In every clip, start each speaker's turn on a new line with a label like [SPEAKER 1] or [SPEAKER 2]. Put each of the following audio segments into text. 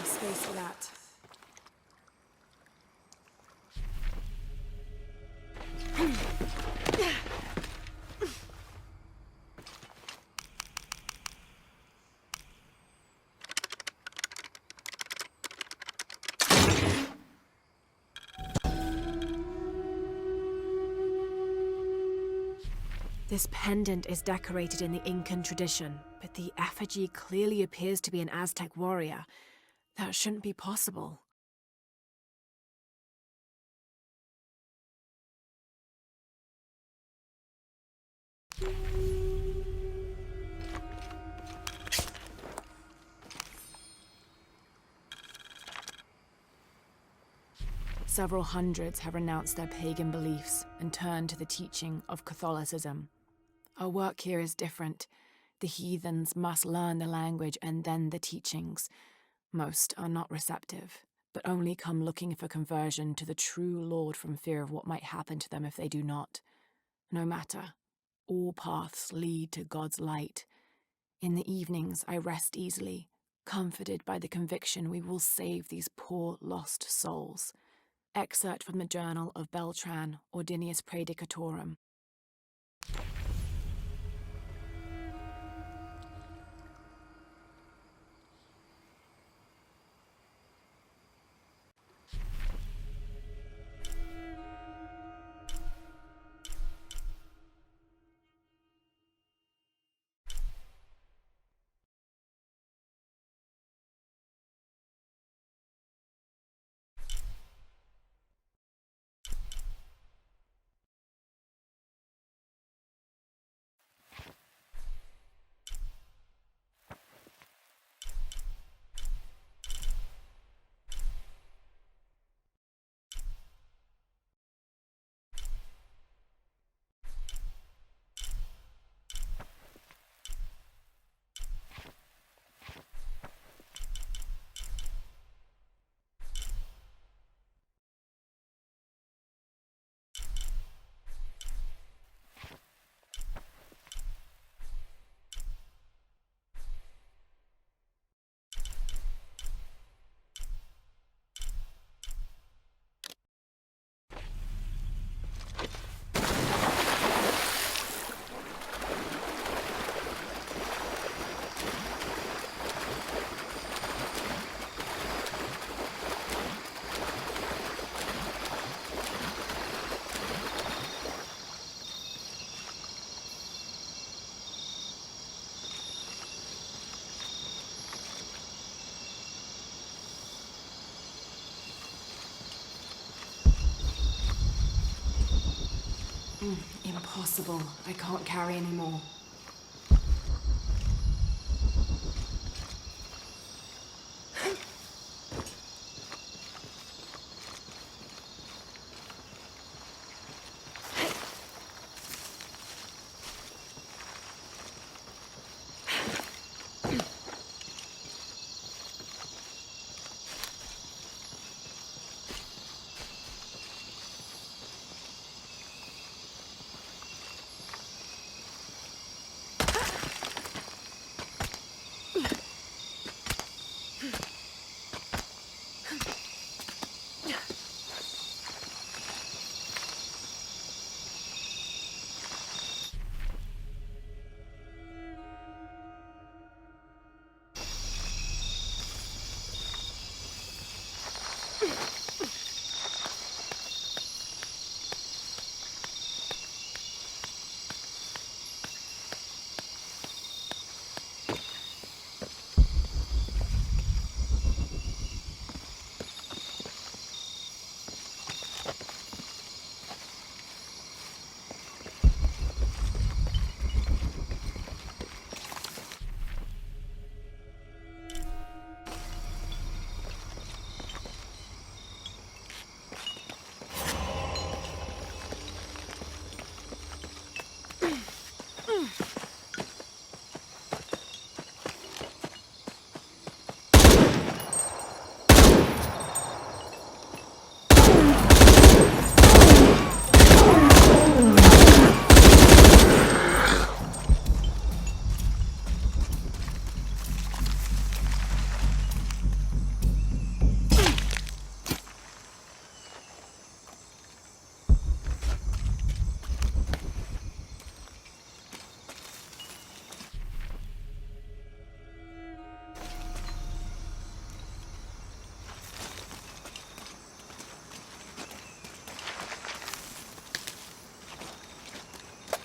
[SPEAKER 1] Space for that. This pendant is decorated in the Incan tradition, but the effigy clearly appears to be an Aztec warrior. That shouldn't be possible. Several hundreds have renounced their pagan beliefs and turned to the teaching of Catholicism. Our work here is different. The heathens must learn the language and then the teachings. Most are not receptive, but only come looking for conversion to the true Lord from fear of what might happen to them if they do not. No matter. All paths lead to God's light. In the evenings, I rest easily, comforted by the conviction we will save these poor, lost souls. Excerpt from the journal of Beltran, Ordinius Praedicatorum. Impossible. I can't carry anymore.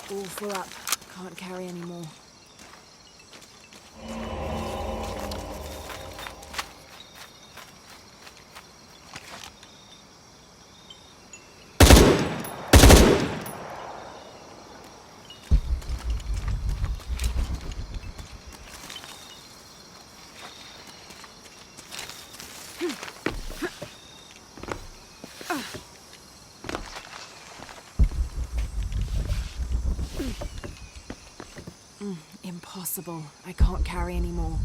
[SPEAKER 1] All full up. Can't carry anymore. Impossible. I can't carry anymore.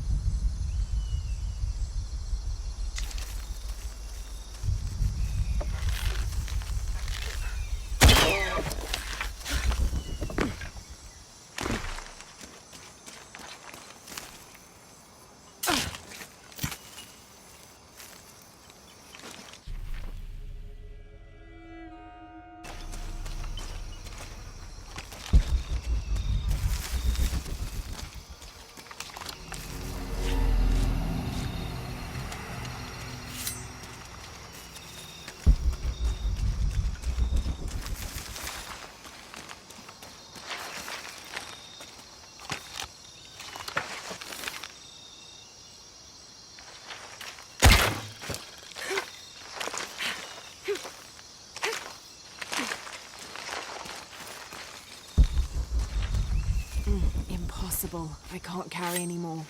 [SPEAKER 1] Impossible. I can't carry anymore.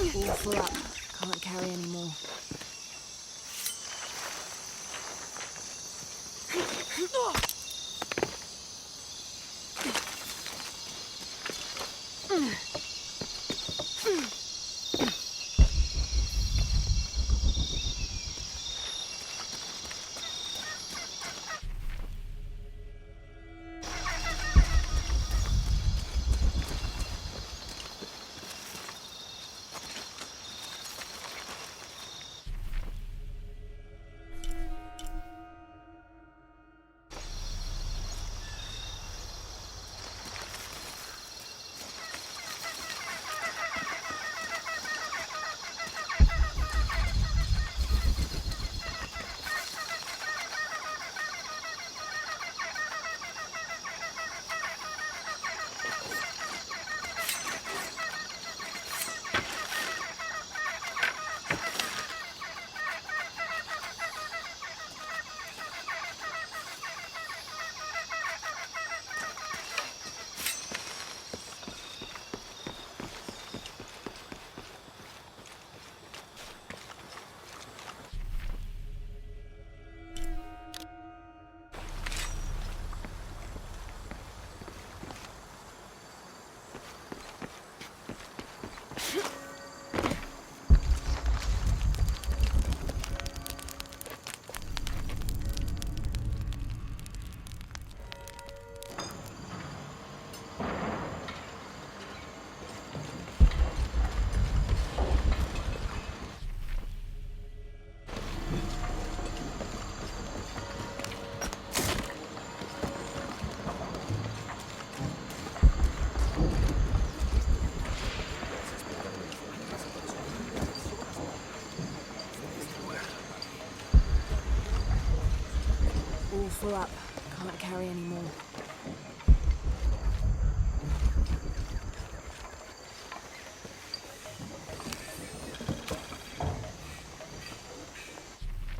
[SPEAKER 1] All full up. Can't carry any more. All full up. Can't carry any more.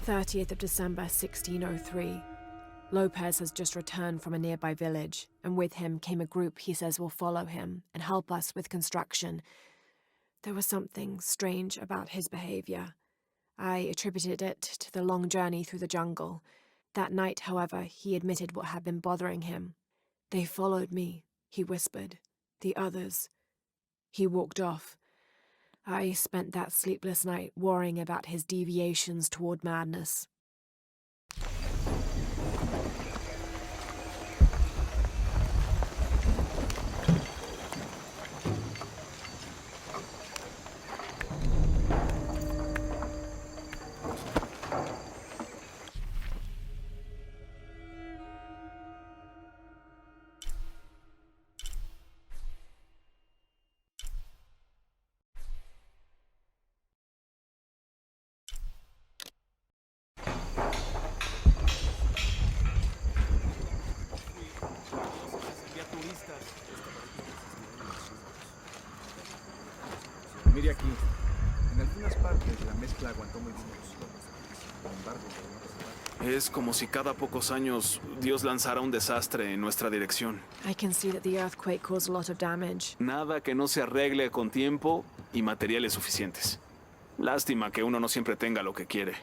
[SPEAKER 1] "30th of December, 1603. Lopez has just returned from a nearby village, and with him came a group he says will follow him and help us with construction. There was something strange about his behavior. I attributed it to the long journey through the jungle. That night, however, he admitted what had been bothering him. 'They followed me,' he whispered. 'The others.' He walked off. I spent that sleepless night worrying about his deviations toward madness."
[SPEAKER 2] Mire aquí, en algunas partes la mezcla aguantó muy bien. Sin embargo,
[SPEAKER 3] es como si cada pocos años Dios lanzara un desastre en nuestra dirección.
[SPEAKER 1] I can see that the earthquake caused a lot of damage.
[SPEAKER 3] Nada que no se arregle con tiempo y materiales suficientes. Lástima que uno no siempre tenga lo que quiere.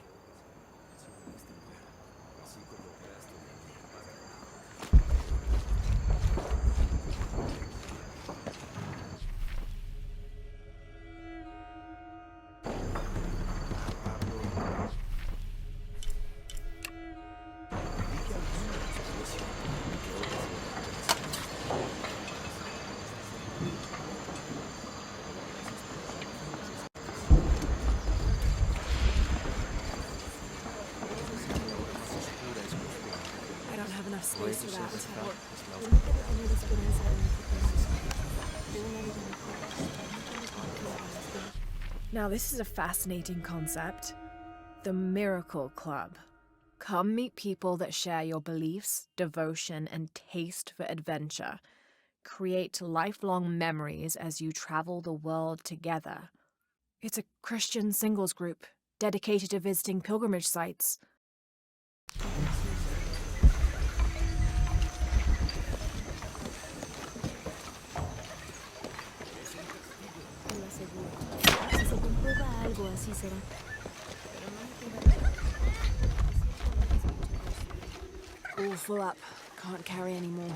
[SPEAKER 1] Now this is a fascinating concept. The Miracle Club. Come meet people that share your beliefs, devotion, and taste for adventure. Create lifelong memories as you travel the world together. It's a Christian singles group dedicated to visiting pilgrimage sites. Así será. All full up. Can't carry any more.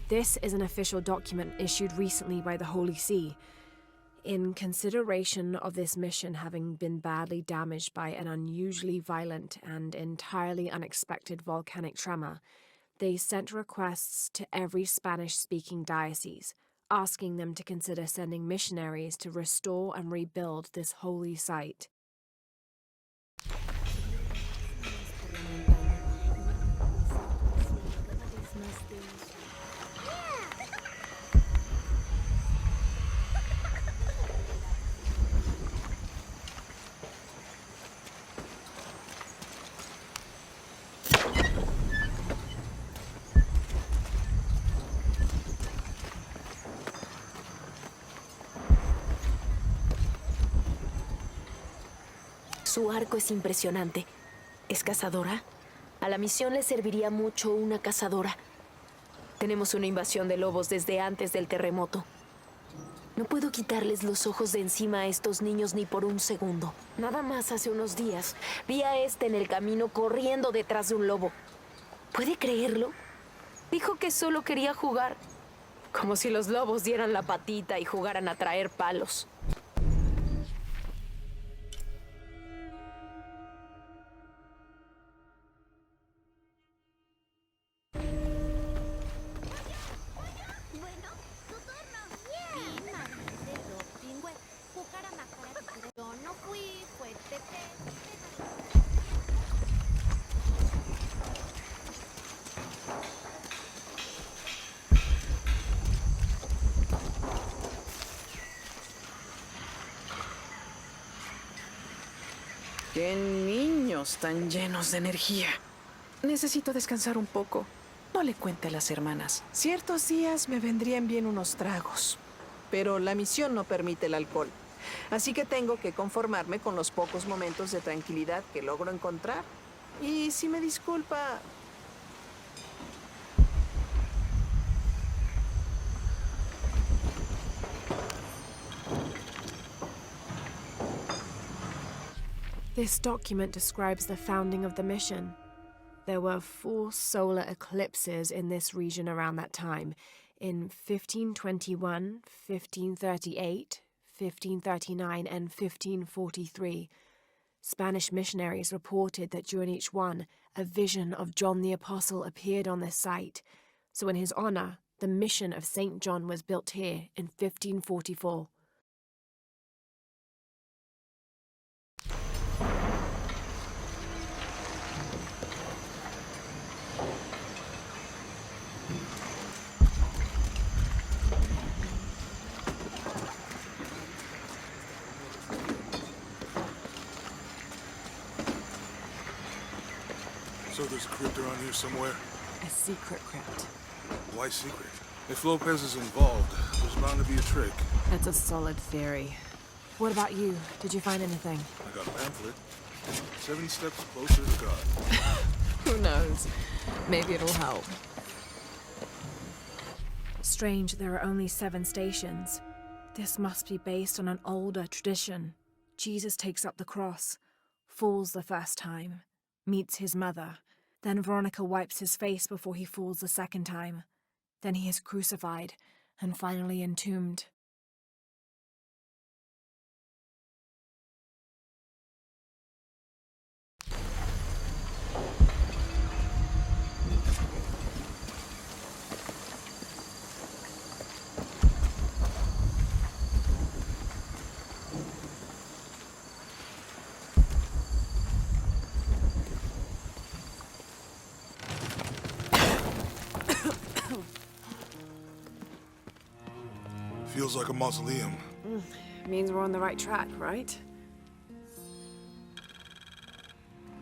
[SPEAKER 1] This is an official document issued recently by the Holy See. In consideration of this mission having been badly damaged by an unusually violent and entirely unexpected volcanic tremor, they sent requests to every Spanish-speaking diocese, asking them to consider sending missionaries to restore and rebuild this holy site.
[SPEAKER 4] Su arco es impresionante. ¿Es cazadora? A la misión le serviría mucho una cazadora. Tenemos una invasión de lobos desde antes del terremoto. No puedo quitarles los ojos de encima a estos niños ni por un segundo. Nada más hace unos días vi a este en el camino corriendo detrás de un lobo. ¿Puede creerlo? Dijo que solo quería jugar. Como si los lobos dieran la patita y jugaran a traer palos.
[SPEAKER 5] ¡Qué niños tan llenos de energía! Necesito descansar un poco. No le cuente a las hermanas. Ciertos días me vendrían bien unos tragos. Pero la misión no permite el alcohol. Así que tengo que conformarme con los pocos momentos de tranquilidad que logro encontrar. Y si me disculpa...
[SPEAKER 1] This document describes the founding of the mission. There were 4 solar eclipses in this region around that time, in 1521, 1538, 1539, and 1543. Spanish missionaries reported that during each one, a vision of John the Apostle appeared on this site. So in his honor, the mission of St. John was built here in 1544.
[SPEAKER 6] So there's a crypt around here somewhere?
[SPEAKER 1] A secret crypt.
[SPEAKER 6] Why secret? If Lopez is involved, there's bound to be a trick.
[SPEAKER 1] That's a solid theory. What about you? Did you find anything?
[SPEAKER 6] I got a pamphlet. 7 steps closer to God.
[SPEAKER 1] Who knows? Maybe it'll help. Strange, there are only 7 stations. This must be based on an older tradition. Jesus takes up the cross, falls the first time, meets his mother. Then Veronica wipes his face before he falls the second time. Then he is crucified and finally entombed.
[SPEAKER 6] Feels like a mausoleum.
[SPEAKER 1] Means we're on the right track, right?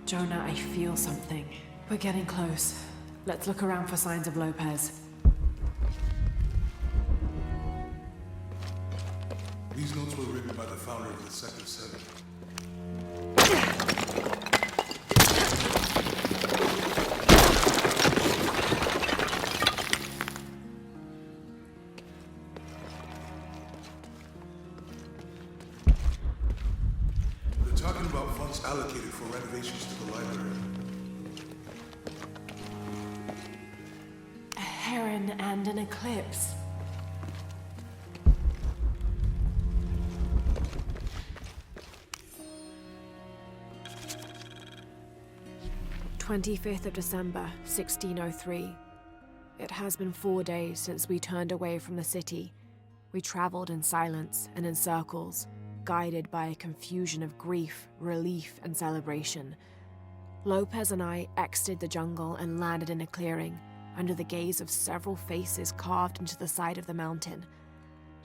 [SPEAKER 1] Jonah, I feel something. We're getting close. Let's look around for signs of Lopez.
[SPEAKER 6] These notes were written by the founder of the Sector 7. funds allocated for renovations to the library.
[SPEAKER 1] A heron and an eclipse. "25th of December, 1603. It has been 4 days since we turned away from the city. We traveled in silence and in circles, guided by a confusion of grief, relief, and celebration. Lopez and I exited the jungle and landed in a clearing, under the gaze of several faces carved into the side of the mountain.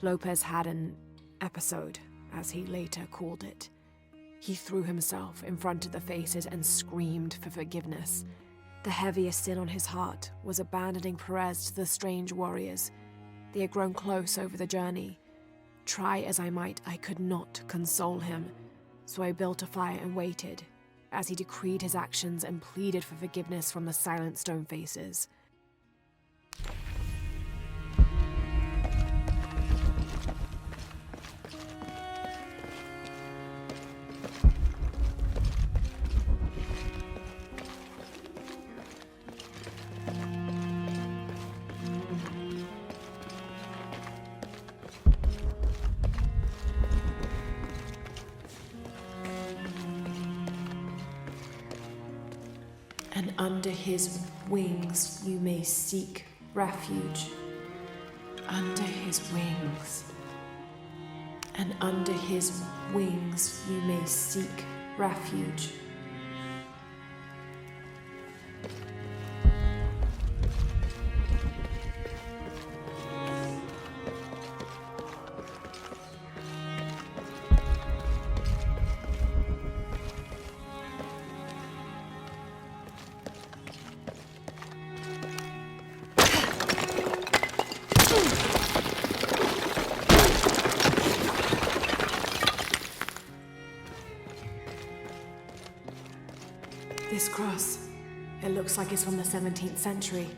[SPEAKER 1] Lopez had an episode, as he later called it. He threw himself in front of the faces and screamed for forgiveness. The heaviest sin on his heart was abandoning Perez to the strange warriors. They had grown close over the journey. Try as I might, I could not console him, so I built a fire and waited, as he decreed his actions and pleaded for forgiveness from the silent stone faces. And under his wings you may seek refuge. Under his wings. And under his wings you may seek refuge. This cross, it looks like it's from the 17th century.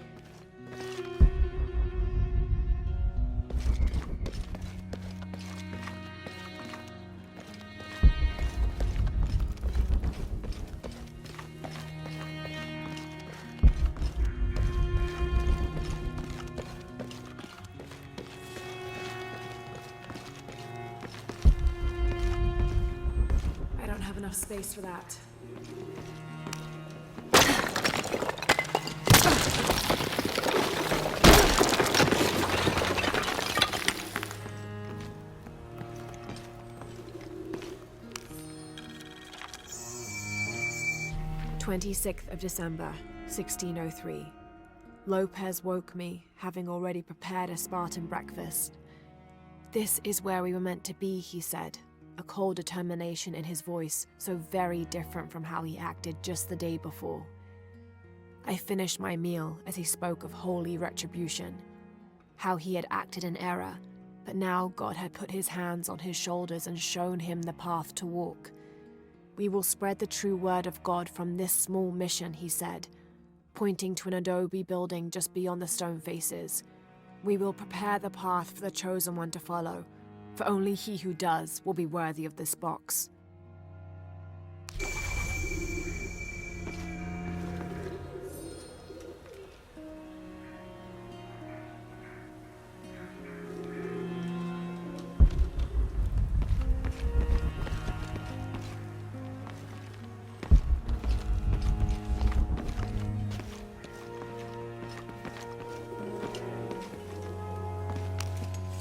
[SPEAKER 1] I don't have enough space for that. "26th of December, 1603. Lopez woke me, having already prepared a Spartan breakfast. This is where we were meant to be, he said, a cold determination in his voice, so very different from how he acted just the day before. I finished my meal as he spoke of holy retribution, how he had acted in error, but now God had put his hands on his shoulders and shown him the path to walk. We will spread the true word of God from this small mission, he said, pointing to an adobe building just beyond the stone faces. We will prepare the path for the chosen one to follow, for only he who does will be worthy of this box."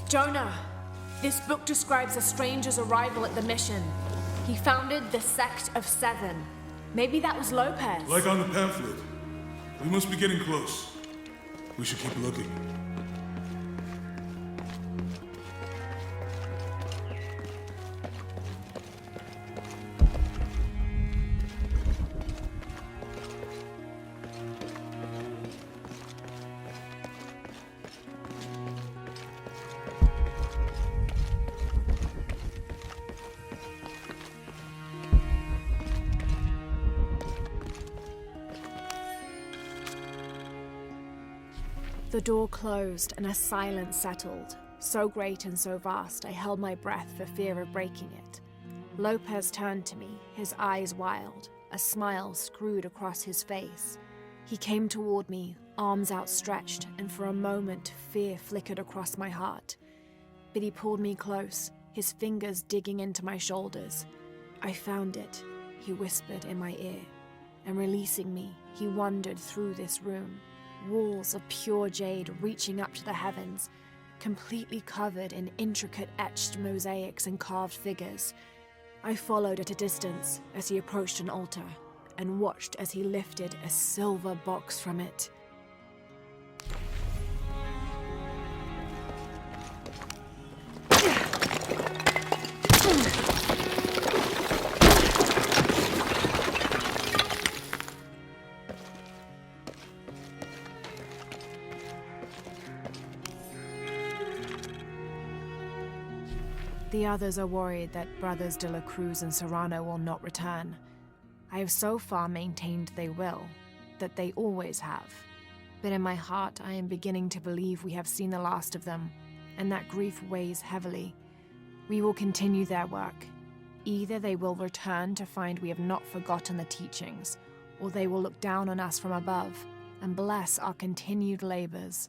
[SPEAKER 1] Jonah, this book describes a stranger's arrival at the mission. He founded the Sect of Seven. Maybe that was Lopez.
[SPEAKER 6] Like on the pamphlet. We must be getting close. We should keep looking.
[SPEAKER 1] The door closed and a silence settled, so great and so vast I held my breath for fear of breaking it. Lopez turned to me, his eyes wild, a smile screwed across his face. He came toward me, arms outstretched, and for a moment fear flickered across my heart. But he pulled me close, his fingers digging into my shoulders. "I found it," he whispered in my ear, and releasing me, he wandered through this room, walls of pure jade reaching up to the heavens, completely covered in intricate etched mosaics and carved figures. I followed at a distance as he approached an altar, and watched as he lifted a silver box from it. The others are worried that Brothers de la Cruz and Serrano will not return. I have so far maintained they will, that they always have. But in my heart, I am beginning to believe we have seen the last of them, and that grief weighs heavily. We will continue their work. Either they will return to find we have not forgotten the teachings, or they will look down on us from above and bless our continued labors.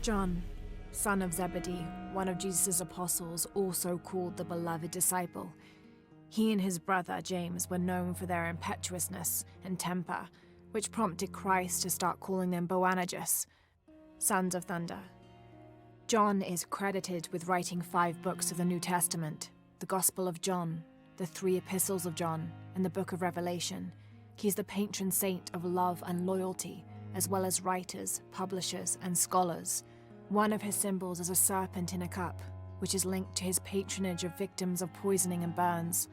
[SPEAKER 1] John, son of Zebedee, one of Jesus' apostles, also called the beloved disciple. He and his brother James were known for their impetuousness and temper, which prompted Christ to start calling them Boanerges, sons of thunder. John is credited with writing 5 books of the New Testament, the Gospel of John, the 3 epistles of John, and the Book of Revelation. He's the patron saint of love and loyalty, as well as writers, publishers, and scholars. One of his symbols is a serpent in a cup, which is linked to his patronage of victims of poisoning and burns.